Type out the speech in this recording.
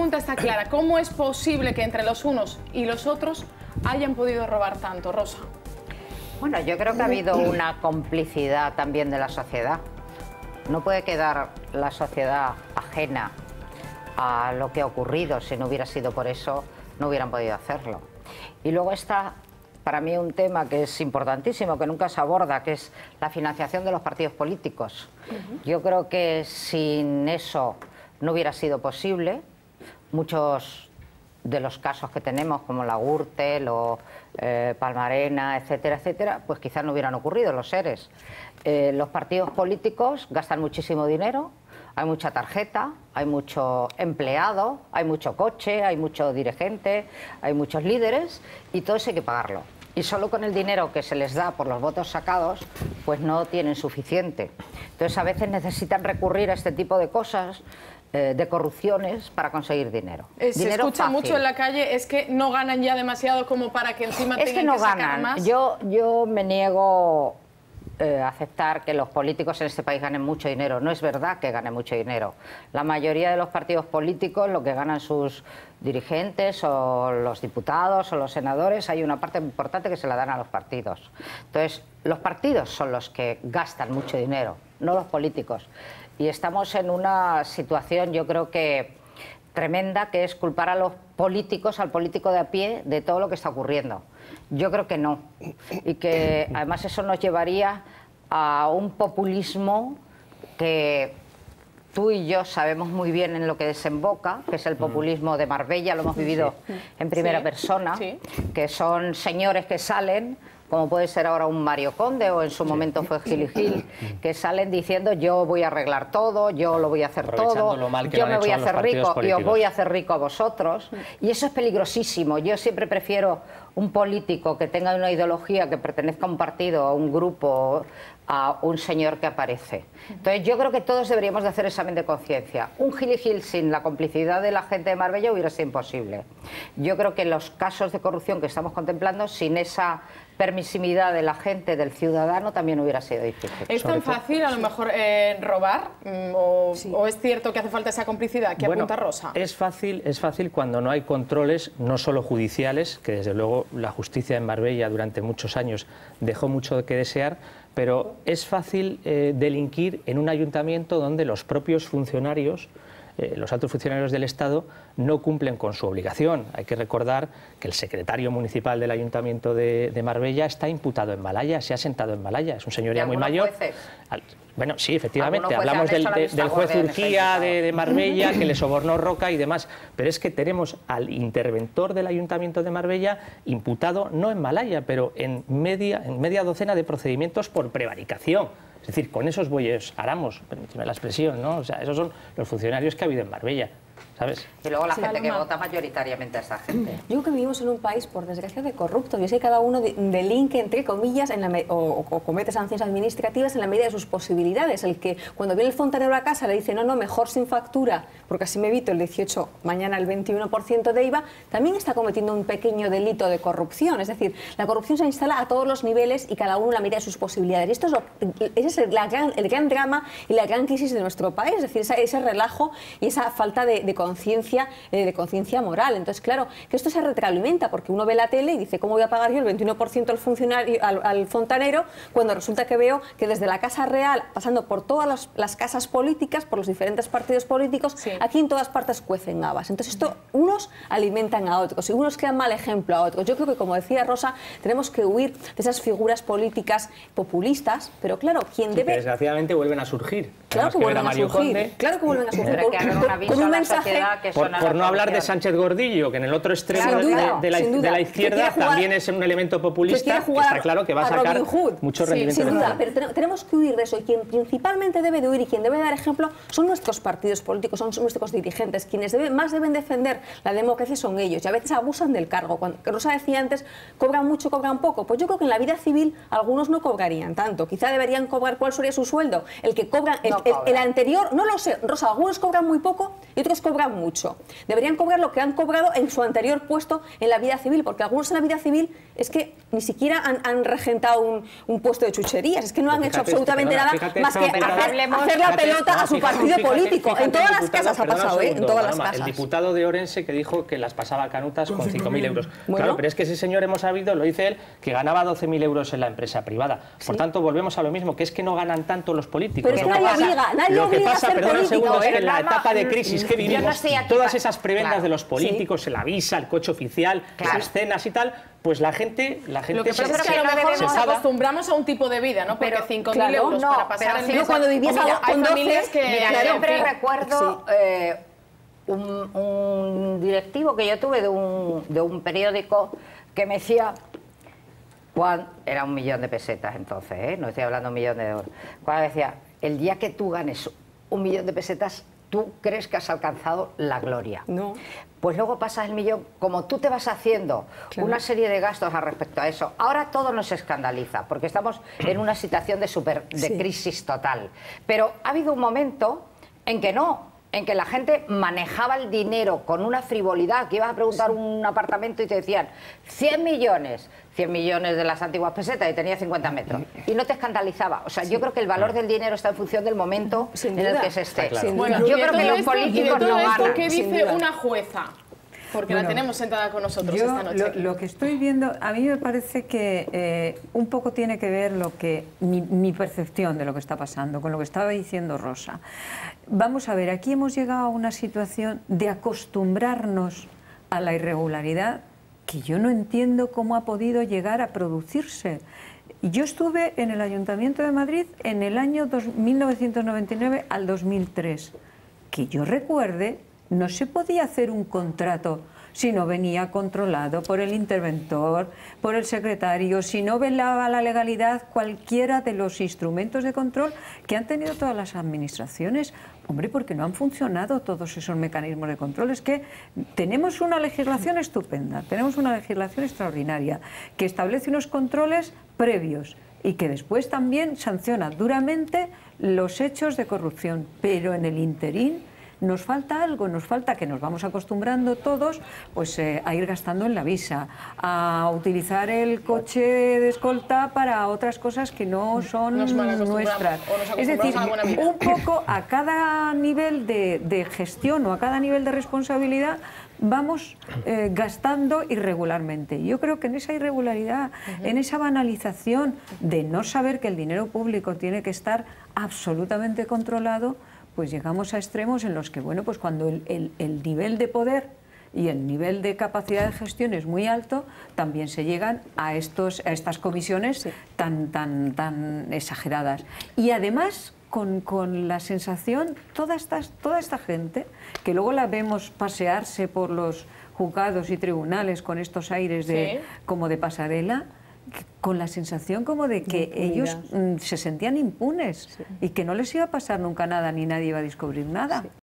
pregunta está clara. ¿Cómo es posible que entre los unos y los otros hayan podido robar tanto, Rosa? Bueno, yo creo que ha habido una complicidad también de la sociedad. No puede quedar la sociedad ajena a lo que ha ocurrido. Si no hubiera sido por eso, no hubieran podido hacerlo. Y luego está, para mí, un tema que es importantísimo, que nunca se aborda, que es la financiación de los partidos políticos. Yo creo que sin eso no hubiera sido posible. Muchos de los casos que tenemos, como la Gürtel o Palmarena, etcétera, etcétera, pues quizás no hubieran ocurrido los ERES. Los partidos políticos gastan muchísimo dinero, hay mucha tarjeta, hay mucho empleado, hay mucho coche, hay mucho dirigente, hay muchos líderes y todo eso hay que pagarlo. Y solo con el dinero que se les da por los votos sacados, pues no tienen suficiente. Entonces a veces necesitan recurrir a este tipo de cosas, de corrupciones, para conseguir dinero. Se escucha mucho en la calle, es que no ganan ya demasiado como para que encima tengan que no que sacar ganan. más. Yo me niego a aceptar que los políticos en este país ganen mucho dinero. No es verdad que ganen mucho dinero. La mayoría de los partidos políticos, lo que ganan sus dirigentes o los diputados o los senadores, hay una parte muy importante que se la dan a los partidos. Entonces, los partidos son los que gastan mucho dinero, no los políticos. Y estamos en una situación, yo creo que tremenda, que es culpar a los políticos, al político de a pie, de todo lo que está ocurriendo. Yo creo que no. Y que además eso nos llevaría a un populismo que tú y yo sabemos muy bien en lo que desemboca, que es el populismo de Marbella, lo hemos vivido en primera persona, que son señores que salen, como puede ser ahora un Mario Conde o en su momento fue Gil y Gil, que salen diciendo yo voy a arreglar todo, yo lo voy a hacer todo, yo me voy a hacer rico y os voy a hacer rico a vosotros. Y eso es peligrosísimo. Yo siempre prefiero un político que tenga una ideología, que pertenezca a un partido, a un grupo, a un señor que aparece. Entonces yo creo que todos deberíamos de hacer examen de conciencia. Un Gil y Gil sin la complicidad de la gente de Marbella hubiera sido imposible. Yo creo que los casos de corrupción que estamos contemplando, sin esa permisividad de la gente, del ciudadano, también hubiera sido difícil. ¿Es tan fácil a lo mejor robar? ¿O es cierto que hace falta esa complicidad que apunta Rosa? Es fácil cuando no hay controles, no solo judiciales, que desde luego la justicia en Marbella durante muchos años dejó mucho que desear, pero es fácil delinquir en un ayuntamiento donde los propios funcionarios, los altos funcionarios del Estado, no cumplen con su obligación. Hay que recordar que el secretario municipal del Ayuntamiento de Marbella está imputado en Malaya, se ha sentado en Malaya, es un señor ya muy mayor. Bueno, sí, efectivamente, hablamos del juez Urquía de Marbella, que le sobornó Roca y demás, pero es que tenemos al interventor del Ayuntamiento de Marbella imputado, no en Malaya, pero en media docena de procedimientos por prevaricación. Es decir, con esos bueyes aramos, permíteme la expresión, ¿no? O sea, esos son los funcionarios que ha habido en Marbella, ¿sabes? Y luego la gente que vota mayoritariamente a esa gente. Yo creo que vivimos en un país, por desgracia, de corruptos. Yo sé que cada uno delinque, entre comillas, o comete sanciones administrativas en la medida de sus posibilidades. El que cuando viene el fontanero a casa le dice no, mejor sin factura, porque así me evito el 18, mañana el 21% de IVA, también está cometiendo un pequeño delito de corrupción. Es decir, la corrupción se instala a todos los niveles y cada uno en la medida de sus posibilidades. Y esto es el gran drama y la gran crisis de nuestro país. Es decir, ese relajo y esa falta de conciencia moral. Entonces, claro, que esto se retroalimenta porque uno ve la tele y dice, ¿cómo voy a pagar yo el 21% al funcionario, al fontanero, cuando resulta que veo que desde la Casa Real, pasando por todas las casas políticas, por los diferentes partidos políticos, aquí en todas partes cuecen habas. Entonces, esto, unos alimentan a otros y unos crean mal ejemplo a otros. Yo creo que, como decía Rosa, tenemos que huir de esas figuras políticas populistas, pero claro, quien debe... Desgraciadamente vuelven a surgir. Claro que vuelven a surgir. Claro que vuelven a surgir. Con un mensaje... Por no hablar de Sánchez Gordillo, que en el otro extremo de la izquierda también es un elemento populista, que está claro que va a sacar mucho rendimiento. Sin duda, pero tenemos que huir de eso, y quien principalmente debe de huir y quien debe dar ejemplo son nuestros partidos políticos, son nuestros dirigentes. Quienes más deben defender la democracia son ellos, y a veces abusan del cargo. Cuando Rosa decía antes, cobran mucho, cobran poco. Pues yo creo que en la vida civil algunos no cobrarían tanto. Quizá deberían cobrar, ¿cuál sería su sueldo? El que cobran, el anterior, no lo sé, Rosa, algunos cobran muy poco y otros cobran cobran mucho. Deberían cobrar lo que han cobrado en su anterior puesto en la vida civil, porque algunos en la vida civil es que ni siquiera han regentado un puesto de chucherías, es que no han hecho absolutamente nada más que hacer la pelota a su partido político. En todas las casas ha pasado, en todas las casas. El diputado de Orense que dijo que las pasaba canutas con 5.000 euros. Claro, pero es que ese señor, hemos sabido, lo dice él, que ganaba 12.000 euros en la empresa privada. Por tanto, volvemos a lo mismo, que es que no ganan tanto los políticos. Pero es que nadie obliga a ser perdona un segundo, político. Es que en la etapa de crisis que vivimos, todas esas prebendas de los políticos, sí, el avisa, el coche oficial, las cenas y tal, pues la gente lo que pasa es que a lo mejor nos acostumbramos a un tipo de vida, ¿no? Porque 5.000 euros para pasar el mes... Cuando vivías con 12... Mira, siempre recuerdo un directivo que yo tuve de un periódico que me decía... Era 1 millón de pesetas entonces, no estoy hablando de 1 millón de euros. Cuando decía, el día que tú ganes 1 millón de pesetas, tú crees que has alcanzado la gloria. No. Pues luego pasas el millón, como tú te vas haciendo una serie de gastos al respecto a eso. Ahora todo nos escandaliza, porque estamos en una situación de crisis total. Pero ha habido un momento en que no, en que la gente manejaba el dinero con una frivolidad, que ibas a preguntar un apartamento y te decían 100 millones de las antiguas pesetas y tenía 50 metros. Y no te escandalizaba. O sea, yo creo que el valor del dinero está en función del momento en el que se esté. Bueno, yo creo que los políticos no ganan. ¿Qué dice una jueza? Porque la tenemos sentada con nosotros esta noche. Lo que estoy viendo, a mí me parece que un poco tiene que ver mi percepción de lo que está pasando con lo que estaba diciendo Rosa. Vamos a ver, aquí hemos llegado a una situación de acostumbrarnos a la irregularidad que yo no entiendo cómo ha podido llegar a producirse. Yo estuve en el Ayuntamiento de Madrid en el año 1999 al 2003. Que yo recuerde, no se podía hacer un contrato si no venía controlado por el interventor, por el secretario, si no velaba la legalidad cualquiera de los instrumentos de control que han tenido todas las administraciones. Hombre, porque no han funcionado todos esos mecanismos de control. Es que tenemos una legislación estupenda, tenemos una legislación extraordinaria que establece unos controles previos y que después también sanciona duramente los hechos de corrupción, pero en el interín nos falta algo, nos falta que nos vamos acostumbrando todos pues, a ir gastando en la visa, a utilizar el coche de escolta para otras cosas que no son nuestras. Es decir, un poco a cada nivel de gestión o a cada nivel de responsabilidad vamos gastando irregularmente. Yo creo que en esa irregularidad, en esa banalización de no saber que el dinero público tiene que estar absolutamente controlado, pues llegamos a extremos en los que, bueno, pues cuando el nivel de poder y el nivel de capacidad de gestión es muy alto, también se llegan a estas comisiones tan exageradas. Y además, con la sensación, toda esta gente, que luego la vemos pasearse por los juzgados y tribunales con estos aires como de pasarela, con la sensación como de que ellos se sentían impunes y que no les iba a pasar nunca nada ni nadie iba a descubrir nada.